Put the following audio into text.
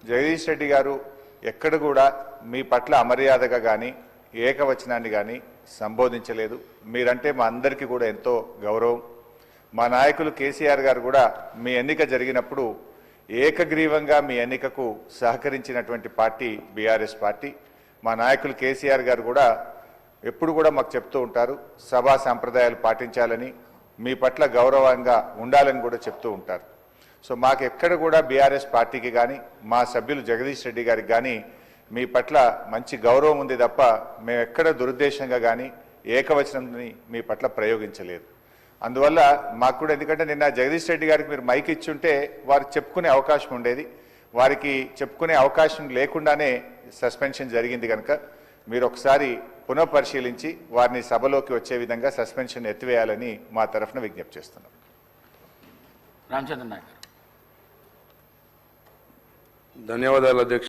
జగదీష్ రెడ్డి గారు ఎక్కడ కూడా మీ పట్ల అమర్యాదగా కానీ ఏకవచనాన్ని కానీ సంబోధించలేదు. మీరంటే మా అందరికీ కూడా ఎంతో గౌరవం. మా నాయకులు కేసీఆర్ గారు కూడా మీ ఎన్నిక జరిగినప్పుడు ఏకగ్రీవంగా మీ ఎన్నికకు సహకరించినటువంటి పార్టీ బీఆర్ఎస్ పార్టీ. మా నాయకులు కేసీఆర్ గారు కూడా ఎప్పుడు కూడా మాకు చెప్తూ ఉంటారు, సభా సాంప్రదాయాలు పాటించాలని, మీ పట్ల గౌరవంగా ఉండాలని కూడా చెప్తూ ఉంటారు. సో మాకు ఎక్కడ కూడా బీఆర్ఎస్ పార్టీకి కానీ మా సభ్యులు జగదీష్ రెడ్డి గారికి కానీ మీ పట్ల మంచి గౌరవం ఉంది తప్ప మేము ఎక్కడ దురుద్దేశంగా కానీ ఏకవచనంని మీ పట్ల ప్రయోగించలేదు. అందువల్ల మాకు కూడా, ఎందుకంటే నిన్న జగదీష్ రెడ్డి గారికి మీరు మైక్ ఇచ్చుంటే వారు చెప్పుకునే అవకాశం ఉండేది. వారికి చెప్పుకునే అవకాశం లేకుండానే సస్పెన్షన్ జరిగింది కనుక మీరు ఒకసారి పునఃపరిశీలించి వారిని సభలోకి వచ్చే విధంగా సస్పెన్షన్ ఎత్తివేయాలని మా తరఫున విజ్ఞప్తి చేస్తున్నాం. రామచంద్ర నాయక్. ధన్యవాదాలు అధ్యక్ష.